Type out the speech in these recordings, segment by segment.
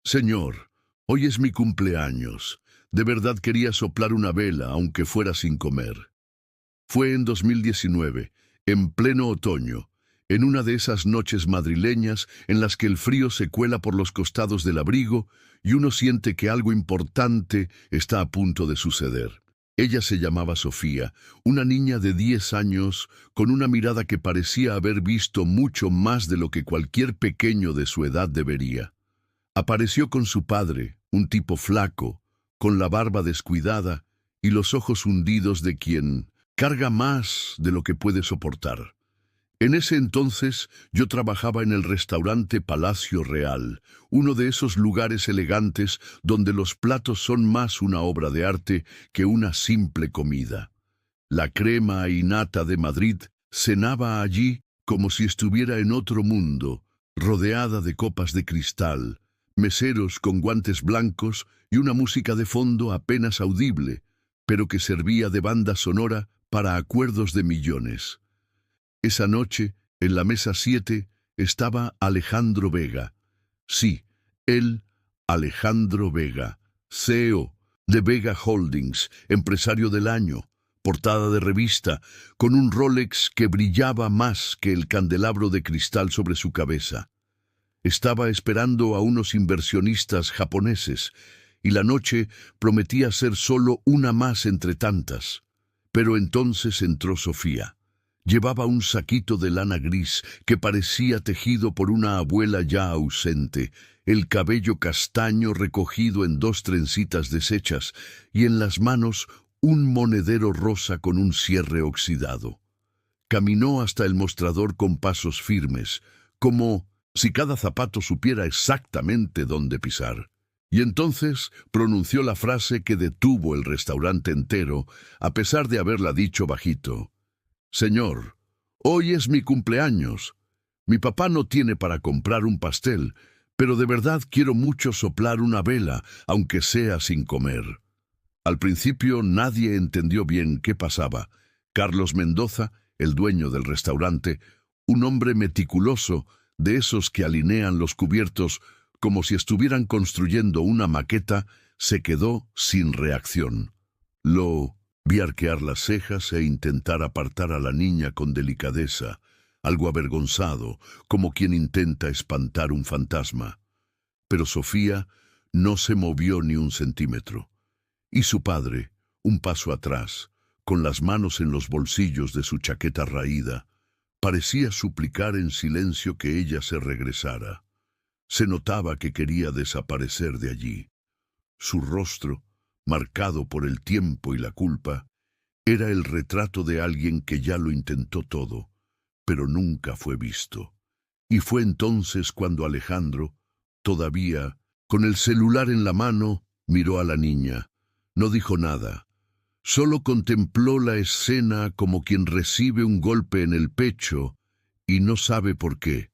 Señor, hoy es mi cumpleaños. De verdad quería soplar una vela, aunque fuera sin comer. Fue en 2019, en pleno otoño, en una de esas noches madrileñas en las que el frío se cuela por los costados del abrigo y uno siente que algo importante está a punto de suceder. Ella se llamaba Sofía, una niña de 10 años, con una mirada que parecía haber visto mucho más de lo que cualquier pequeño de su edad debería. Apareció con su padre, un tipo flaco, con la barba descuidada y los ojos hundidos de quien carga más de lo que puede soportar. En ese entonces yo trabajaba en el restaurante Palacio Real, uno de esos lugares elegantes donde los platos son más una obra de arte que una simple comida. La crema y nata de Madrid cenaba allí como si estuviera en otro mundo, rodeada de copas de cristal, meseros con guantes blancos y una música de fondo apenas audible, pero que servía de banda sonora para acuerdos de millones. Esa noche, en la mesa 7, estaba Alejandro Vega. Sí, él, Alejandro Vega, CEO de Vega Holdings, empresario del año, portada de revista, con un Rolex que brillaba más que el candelabro de cristal sobre su cabeza. Estaba esperando a unos inversionistas japoneses, y la noche prometía ser solo una más entre tantas. Pero entonces entró Sofía. Llevaba un saquito de lana gris que parecía tejido por una abuela ya ausente, el cabello castaño recogido en 2 trencitas deshechas y en las manos un monedero rosa con un cierre oxidado. Caminó hasta el mostrador con pasos firmes, como si cada zapato supiera exactamente dónde pisar. Y entonces pronunció la frase que detuvo el restaurante entero, a pesar de haberla dicho bajito. Señor, hoy es mi cumpleaños. Mi papá no tiene para comprar un pastel, pero de verdad quiero mucho soplar una vela, aunque sea sin comer. Al principio nadie entendió bien qué pasaba. Carlos Mendoza, el dueño del restaurante, un hombre meticuloso, de esos que alinean los cubiertos como si estuvieran construyendo una maqueta, se quedó sin reacción. Lo vi arquear las cejas e intentar apartar a la niña con delicadeza, algo avergonzado, como quien intenta espantar un fantasma. Pero Sofía no se movió ni un centímetro. Y su padre, un paso atrás, con las manos en los bolsillos de su chaqueta raída, parecía suplicar en silencio que ella se regresara. Se notaba que quería desaparecer de allí. Su rostro, marcado por el tiempo y la culpa, era el retrato de alguien que ya lo intentó todo, pero nunca fue visto. Y fue entonces cuando Alejandro, todavía, con el celular en la mano, miró a la niña. No dijo nada. Solo contempló la escena como quien recibe un golpe en el pecho y no sabe por qué.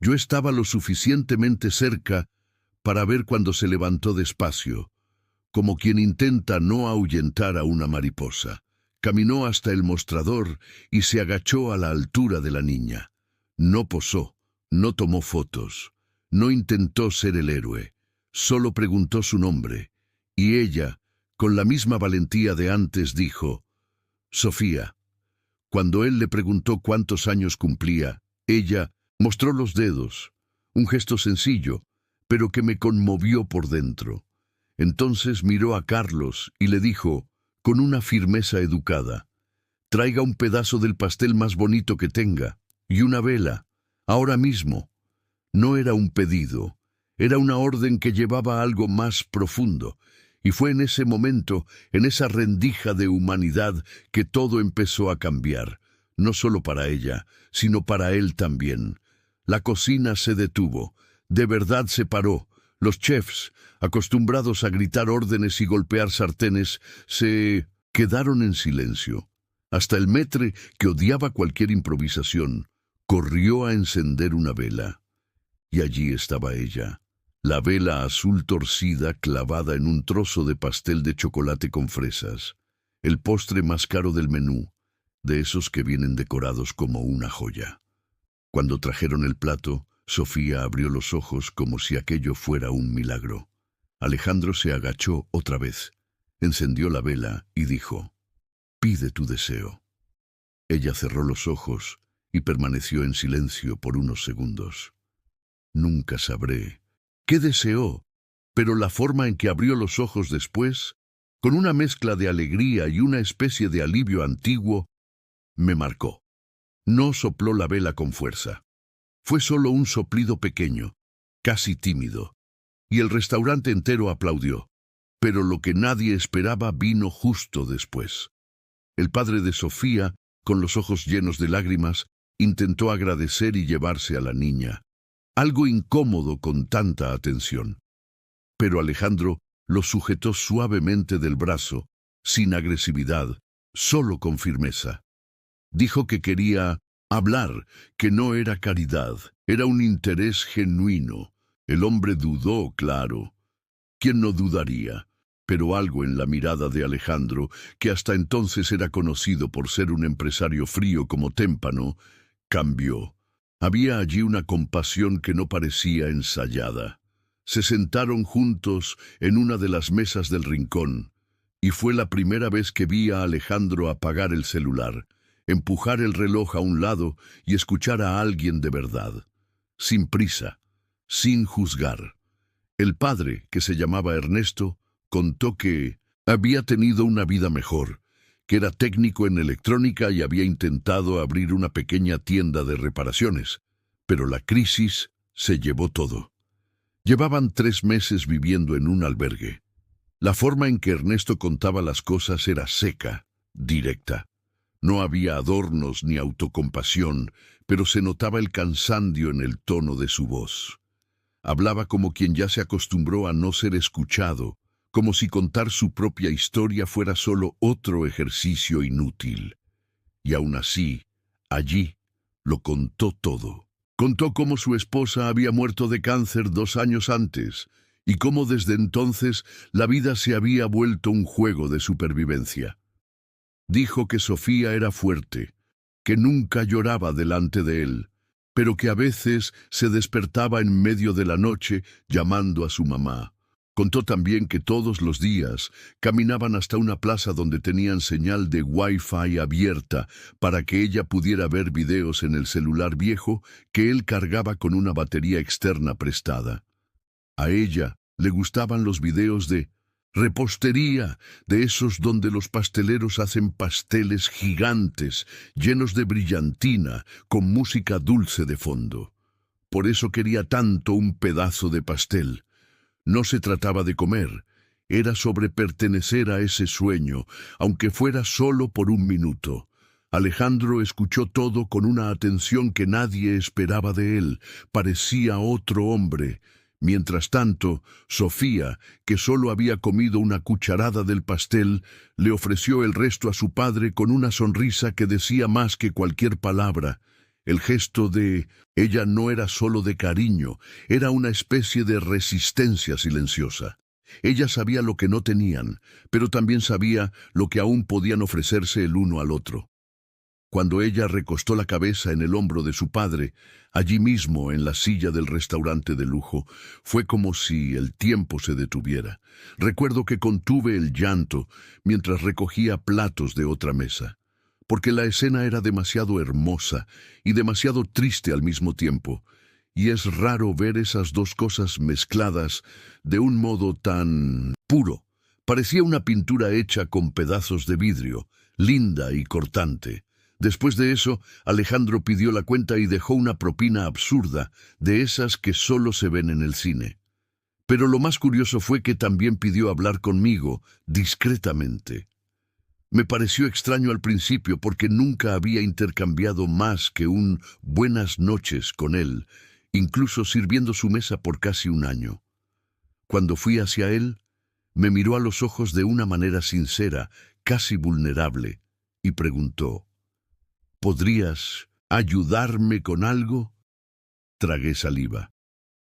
Yo estaba lo suficientemente cerca para ver cuando se levantó despacio, como quien intenta no ahuyentar a una mariposa. Caminó hasta el mostrador y se agachó a la altura de la niña. No posó, no tomó fotos, no intentó ser el héroe, solo preguntó su nombre, y ella, con la misma valentía de antes, dijo, Sofía. Cuando él le preguntó cuántos años cumplía, ella mostró los dedos, un gesto sencillo, pero que me conmovió por dentro. Entonces miró a Carlos y le dijo, con una firmeza educada, traiga un pedazo del pastel más bonito que tenga, y una vela, ahora mismo. No era un pedido, era una orden que llevaba algo más profundo, y fue en ese momento, en esa rendija de humanidad, que todo empezó a cambiar, no solo para ella, sino para él también. La cocina se detuvo, de verdad se paró. Los chefs, acostumbrados a gritar órdenes y golpear sartenes, se quedaron en silencio. Hasta el maître, que odiaba cualquier improvisación, corrió a encender una vela. Y allí estaba ella, la vela azul torcida clavada en un trozo de pastel de chocolate con fresas, el postre más caro del menú, de esos que vienen decorados como una joya. Cuando trajeron el plato, Sofía abrió los ojos como si aquello fuera un milagro. Alejandro se agachó otra vez, encendió la vela y dijo: «Pide tu deseo». Ella cerró los ojos y permaneció en silencio por unos segundos. Nunca sabré qué deseó, pero la forma en que abrió los ojos después, con una mezcla de alegría y una especie de alivio antiguo, me marcó. No sopló la vela con fuerza. Fue solo un soplido pequeño, casi tímido, y el restaurante entero aplaudió. Pero lo que nadie esperaba vino justo después. El padre de Sofía, con los ojos llenos de lágrimas, intentó agradecer y llevarse a la niña. Algo incómodo con tanta atención. Pero Alejandro lo sujetó suavemente del brazo, sin agresividad, solo con firmeza. Dijo que quería hablar, que no era caridad, era un interés genuino. El hombre dudó, claro. ¿Quién no dudaría? Pero algo en la mirada de Alejandro, que hasta entonces era conocido por ser un empresario frío como témpano, cambió. Había allí una compasión que no parecía ensayada. Se sentaron juntos en una de las mesas del rincón, y fue la primera vez que vi a Alejandro apagar el celular, empujar el reloj a un lado y escuchar a alguien de verdad, sin prisa, sin juzgar. El padre, que se llamaba Ernesto, contó que había tenido una vida mejor, que era técnico en electrónica y había intentado abrir una pequeña tienda de reparaciones, pero la crisis se llevó todo. Llevaban 3 meses viviendo en un albergue. La forma en que Ernesto contaba las cosas era seca, directa. No había adornos ni autocompasión, pero se notaba el cansancio en el tono de su voz. Hablaba como quien ya se acostumbró a no ser escuchado, como si contar su propia historia fuera solo otro ejercicio inútil. Y aún así, allí, lo contó todo. Contó cómo su esposa había muerto de cáncer 2 años antes, y cómo desde entonces la vida se había vuelto un juego de supervivencia. Dijo que Sofía era fuerte, que nunca lloraba delante de él, pero que a veces se despertaba en medio de la noche llamando a su mamá. Contó también que todos los días caminaban hasta una plaza donde tenían señal de Wi-Fi abierta para que ella pudiera ver videos en el celular viejo que él cargaba con una batería externa prestada. A ella le gustaban los videos de repostería, de esos donde los pasteleros hacen pasteles gigantes, llenos de brillantina, con música dulce de fondo. Por eso quería tanto un pedazo de pastel. No se trataba de comer, era sobre pertenecer a ese sueño, aunque fuera solo por un minuto. Alejandro escuchó todo con una atención que nadie esperaba de él. Parecía otro hombre. Mientras tanto, Sofía, que solo había comido una cucharada del pastel, le ofreció el resto a su padre con una sonrisa que decía más que cualquier palabra. El gesto de ella no era solo de cariño, era una especie de resistencia silenciosa. Ella sabía lo que no tenían, pero también sabía lo que aún podían ofrecerse el uno al otro. Cuando ella recostó la cabeza en el hombro de su padre, allí mismo en la silla del restaurante de lujo, fue como si el tiempo se detuviera. Recuerdo que contuve el llanto mientras recogía platos de otra mesa, porque la escena era demasiado hermosa y demasiado triste al mismo tiempo, y es raro ver esas dos cosas mezcladas de un modo tan puro. Parecía una pintura hecha con pedazos de vidrio, linda y cortante. Después de eso, Alejandro pidió la cuenta y dejó una propina absurda, de esas que solo se ven en el cine. Pero lo más curioso fue que también pidió hablar conmigo, discretamente. Me pareció extraño al principio porque nunca había intercambiado más que un buenas noches con él, incluso sirviendo su mesa por casi un año. Cuando fui hacia él, me miró a los ojos de una manera sincera, casi vulnerable, y preguntó: ¿podrías ayudarme con algo? Tragué saliva.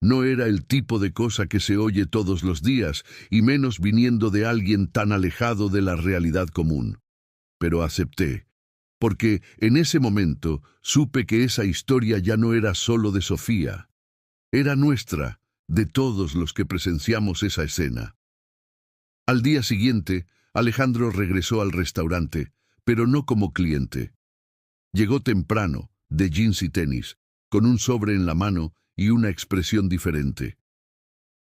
No era el tipo de cosa que se oye todos los días, y menos viniendo de alguien tan alejado de la realidad común. Pero acepté, porque en ese momento supe que esa historia ya no era solo de Sofía, Era nuestra, de todos los que presenciamos esa escena. Al día siguiente, Alejandro regresó al restaurante, pero no como cliente. Llegó temprano, de jeans y tenis, con un sobre en la mano y una expresión diferente.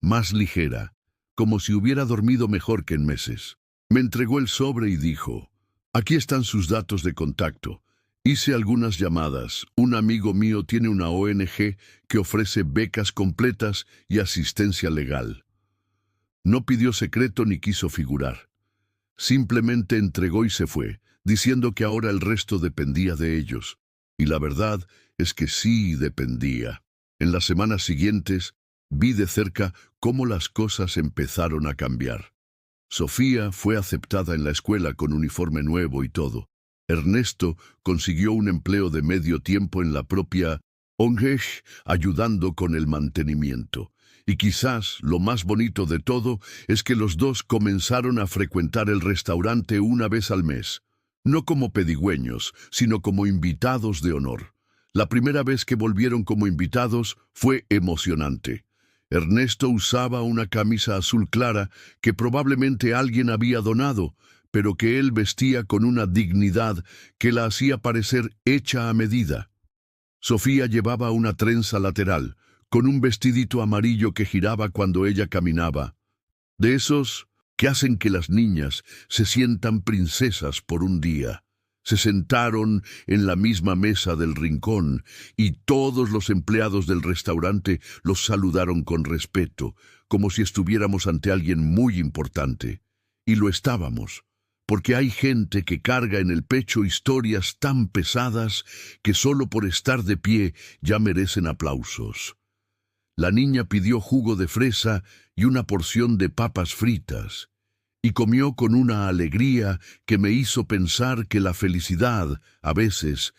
Más ligera, como si hubiera dormido mejor que en meses. Me entregó el sobre y dijo: «Aquí están sus datos de contacto. Hice algunas llamadas. Un amigo mío tiene una ONG que ofrece becas completas y asistencia legal». No pidió secreto ni quiso figurar. Simplemente entregó y se fue, diciendo que ahora el resto dependía de ellos. Y la verdad es que sí dependía. En las semanas siguientes, vi de cerca cómo las cosas empezaron a cambiar. Sofía fue aceptada en la escuela con uniforme nuevo y todo. Ernesto consiguió un empleo de medio tiempo en la propia ONG, ayudando con el mantenimiento. Y quizás lo más bonito de todo es que los dos comenzaron a frecuentar el restaurante una vez al mes. No como pedigüeños, sino como invitados de honor. La primera vez que volvieron como invitados fue emocionante. Ernesto usaba una camisa azul clara que probablemente alguien había donado, pero que él vestía con una dignidad que la hacía parecer hecha a medida. Sofía llevaba una trenza lateral, con un vestidito amarillo que giraba cuando ella caminaba. De esos que hacen que las niñas se sientan princesas por un día. Se sentaron en la misma mesa del rincón y todos los empleados del restaurante los saludaron con respeto, como si estuviéramos ante alguien muy importante. Y lo estábamos, porque hay gente que carga en el pecho historias tan pesadas que solo por estar de pie ya merecen aplausos. La niña pidió jugo de fresa y una porción de papas fritas, y comió con una alegría que me hizo pensar que la felicidad, a veces,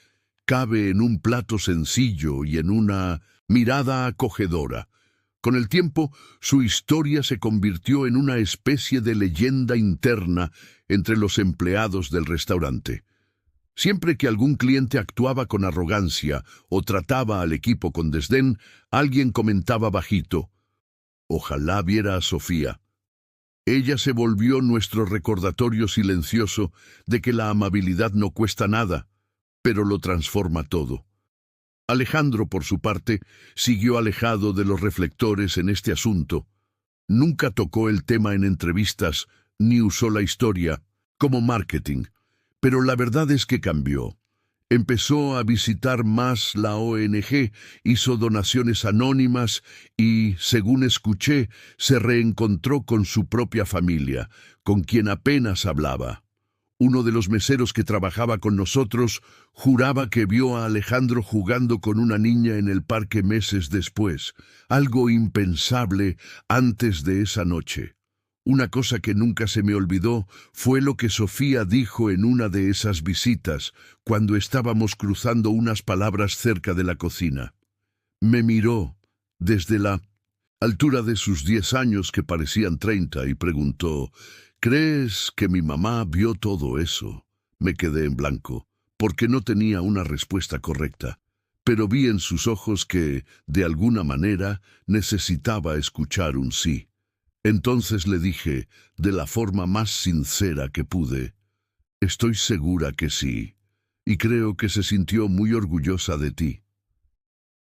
cabe en un plato sencillo y en una mirada acogedora. Con el tiempo, su historia se convirtió en una especie de leyenda interna entre los empleados del restaurante. Siempre que algún cliente actuaba con arrogancia o trataba al equipo con desdén, alguien comentaba bajito: «Ojalá viera a Sofía». Ella se volvió nuestro recordatorio silencioso de que la amabilidad no cuesta nada, pero lo transforma todo. Alejandro, por su parte, siguió alejado de los reflectores en este asunto. Nunca tocó el tema en entrevistas, ni usó la historia como marketing. Pero la verdad es que cambió. Empezó a visitar más la ONG, hizo donaciones anónimas y, según escuché, se reencontró con su propia familia, con quien apenas hablaba. Uno de los meseros que trabajaba con nosotros juraba que vio a Alejandro jugando con una niña en el parque meses después, algo impensable antes de esa noche. Una cosa que nunca se me olvidó fue lo que Sofía dijo en una de esas visitas, cuando estábamos cruzando unas palabras cerca de la cocina. Me miró desde la altura de sus 10 años, que parecían 30, y preguntó: «¿Crees que mi mamá vio todo eso?». Me quedé en blanco, porque no tenía una respuesta correcta, pero vi en sus ojos que, de alguna manera, necesitaba escuchar un sí. Entonces le dije, de la forma más sincera que pude: «Estoy segura que sí, y creo que se sintió muy orgullosa de ti».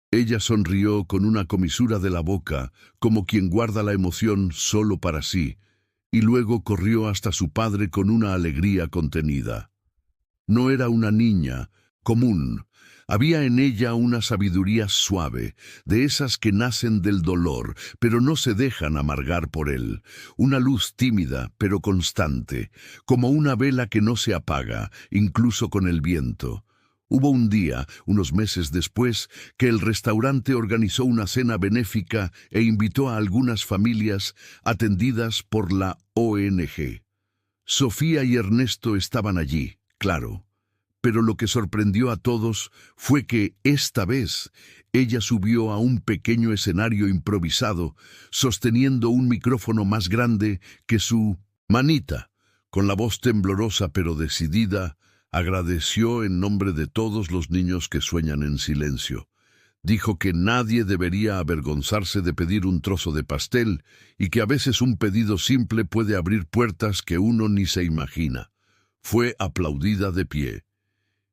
Ella sonrió con una comisura de la boca, como quien guarda la emoción solo para sí, y luego corrió hasta su padre con una alegría contenida. No era una niña común. Había en ella una sabiduría suave, de esas que nacen del dolor, pero no se dejan amargar por él. Una luz tímida, pero constante, como una vela que no se apaga, incluso con el viento. Hubo un día, unos meses después, que el restaurante organizó una cena benéfica e invitó a algunas familias atendidas por la ONG. Sofía y Ernesto estaban allí, claro. Pero lo que sorprendió a todos fue que, esta vez, ella subió a un pequeño escenario improvisado, sosteniendo un micrófono más grande que su manita. Con la voz temblorosa pero decidida, agradeció en nombre de todos los niños que sueñan en silencio. Dijo que nadie debería avergonzarse de pedir un trozo de pastel y que a veces un pedido simple puede abrir puertas que uno ni se imagina. Fue aplaudida de pie.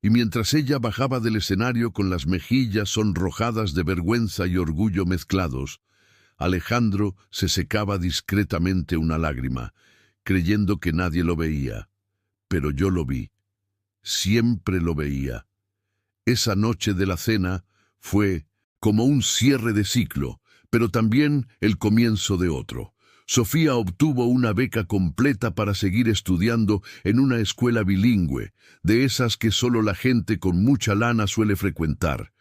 Y mientras ella bajaba del escenario con las mejillas sonrojadas de vergüenza y orgullo mezclados, Alejandro se secaba discretamente una lágrima, creyendo que nadie lo veía. Pero yo lo vi. Siempre lo veía. Esa noche de la cena fue como un cierre de ciclo, pero también el comienzo de otro. Sofía obtuvo una beca completa para seguir estudiando en una escuela bilingüe, de esas que solo la gente con mucha lana suele frecuentar.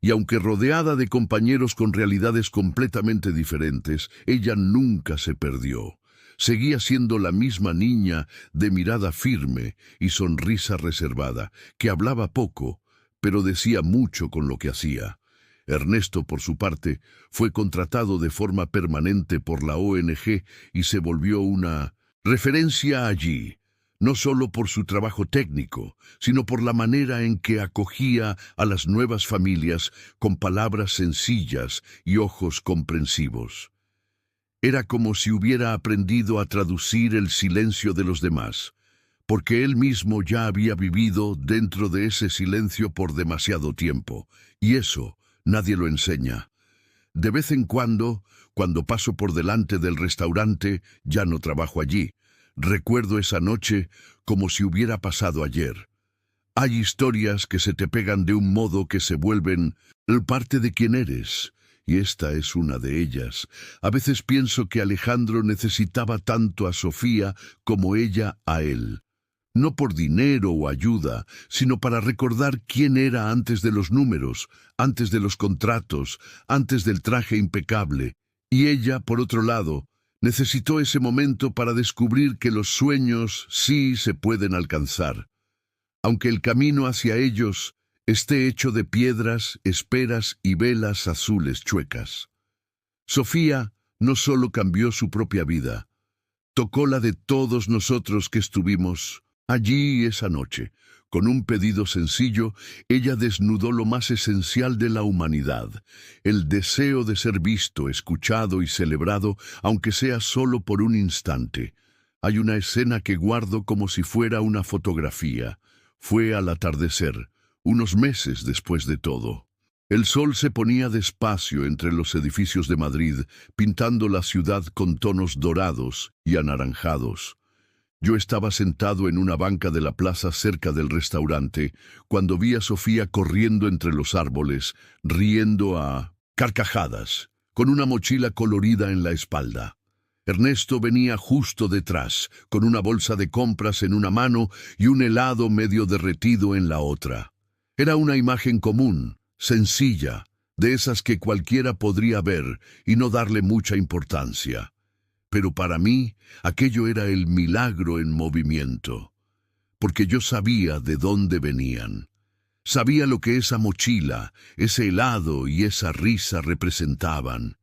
Y aunque rodeada de compañeros con realidades completamente diferentes, ella nunca se perdió. Seguía siendo la misma niña de mirada firme y sonrisa reservada, que hablaba poco, pero decía mucho con lo que hacía. Ernesto, por su parte, fue contratado de forma permanente por la ONG y se volvió una referencia allí, no solo por su trabajo técnico, sino por la manera en que acogía a las nuevas familias con palabras sencillas y ojos comprensivos. Era como si hubiera aprendido a traducir el silencio de los demás, porque él mismo ya había vivido dentro de ese silencio por demasiado tiempo, y eso nadie lo enseña. De vez en cuando paso por delante del restaurante, ya no trabajo allí. Recuerdo esa noche como si hubiera pasado ayer. Hay historias que se te pegan de un modo que se vuelven parte de quien eres, y esta es una de ellas. A veces pienso que Alejandro necesitaba tanto a Sofía como ella a él. No por dinero o ayuda, sino para recordar quién era antes de los números, antes de los contratos, antes del traje impecable. Y ella, por otro lado, necesitó ese momento para descubrir que los sueños sí se pueden alcanzar, aunque el camino hacia ellos esté hecho de piedras, esperas y velas azules chuecas. Sofía no solo cambió su propia vida, tocó la de todos nosotros que estuvimos allí esa noche. Con un pedido sencillo, ella desnudó lo más esencial de la humanidad, el deseo de ser visto, escuchado y celebrado, aunque sea solo por un instante. Hay una escena que guardo como si fuera una fotografía. Fue al atardecer, unos meses después de todo. El sol se ponía despacio entre los edificios de Madrid, pintando la ciudad con tonos dorados y anaranjados. Yo estaba sentado en una banca de la plaza cerca del restaurante cuando vi a Sofía corriendo entre los árboles, riendo a carcajadas, con una mochila colorida en la espalda. Ernesto venía justo detrás, con una bolsa de compras en una mano y un helado medio derretido en la otra. Era una imagen común, sencilla, de esas que cualquiera podría ver y no darle mucha importancia. Pero para mí, aquello era el milagro en movimiento, porque yo sabía de dónde venían. Sabía lo que esa mochila, ese helado y esa risa representaban.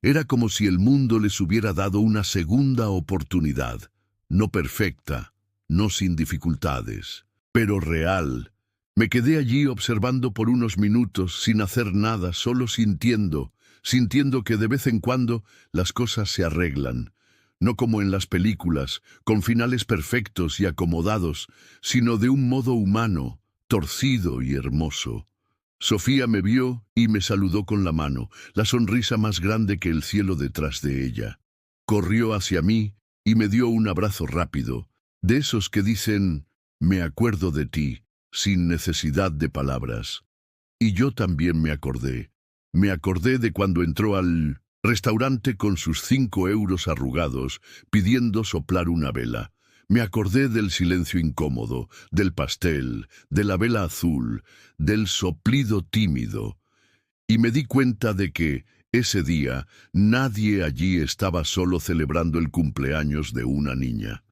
Era como si el mundo les hubiera dado una segunda oportunidad, no perfecta, no sin dificultades, pero real. Me quedé allí observando por unos minutos sin hacer nada, solo sintiendo que de vez en cuando las cosas se arreglan, no como en las películas, con finales perfectos y acomodados, sino de un modo humano, torcido y hermoso. Sofía me vio y me saludó con la mano, la sonrisa más grande que el cielo detrás de ella. Corrió hacia mí y me dio un abrazo rápido, de esos que dicen, me acuerdo de ti, sin necesidad de palabras. Y yo también me acordé. Me acordé de cuando entró al restaurante con sus 5 euros arrugados, pidiendo soplar una vela. Me acordé del silencio incómodo, del pastel, de la vela azul, del soplido tímido. Y me di cuenta de que, ese día, nadie allí estaba solo celebrando el cumpleaños de una niña.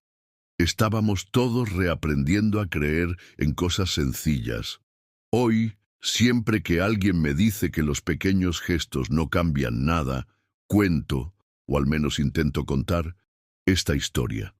Estábamos todos reaprendiendo a creer en cosas sencillas. Hoy, siempre que alguien me dice que los pequeños gestos no cambian nada, cuento, o al menos intento contar, esta historia.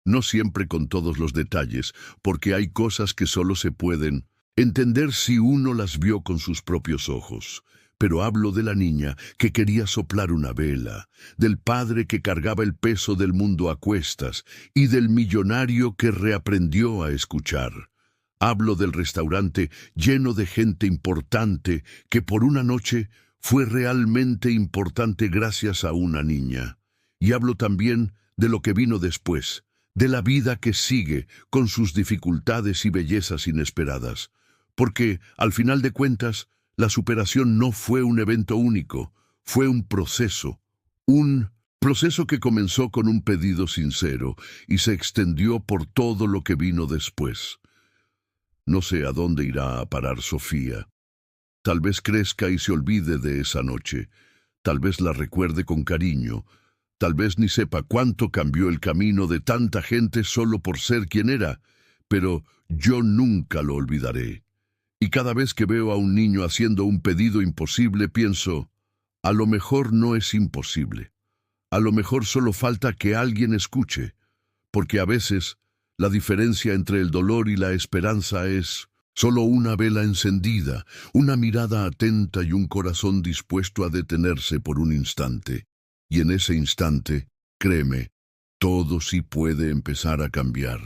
No siempre con todos los detalles, porque hay cosas que solo se pueden Entender si uno las vio con sus propios ojos. Pero hablo de la niña que quería soplar una vela, del padre que cargaba el peso del mundo a cuestas y del millonario que reaprendió a escuchar. Hablo del restaurante lleno de gente importante que por una noche fue realmente importante gracias a una niña. Y hablo también de lo que vino después, de la vida que sigue con sus dificultades y bellezas inesperadas. Porque, al final de cuentas, la superación no fue un evento único, fue un proceso que comenzó con un pedido sincero y se extendió por todo lo que vino después. No sé a dónde irá a parar Sofía. Tal vez crezca y se olvide de esa noche, tal vez la recuerde con cariño, tal vez ni sepa cuánto cambió el camino de tanta gente solo por ser quien era, pero yo nunca lo olvidaré. Y cada vez que veo a un niño haciendo un pedido imposible, pienso, a lo mejor no es imposible. A lo mejor solo falta que alguien escuche, porque a veces la diferencia entre el dolor y la esperanza es solo una vela encendida, una mirada atenta y un corazón dispuesto a detenerse por un instante. Y en ese instante, créeme, todo sí puede empezar a cambiar.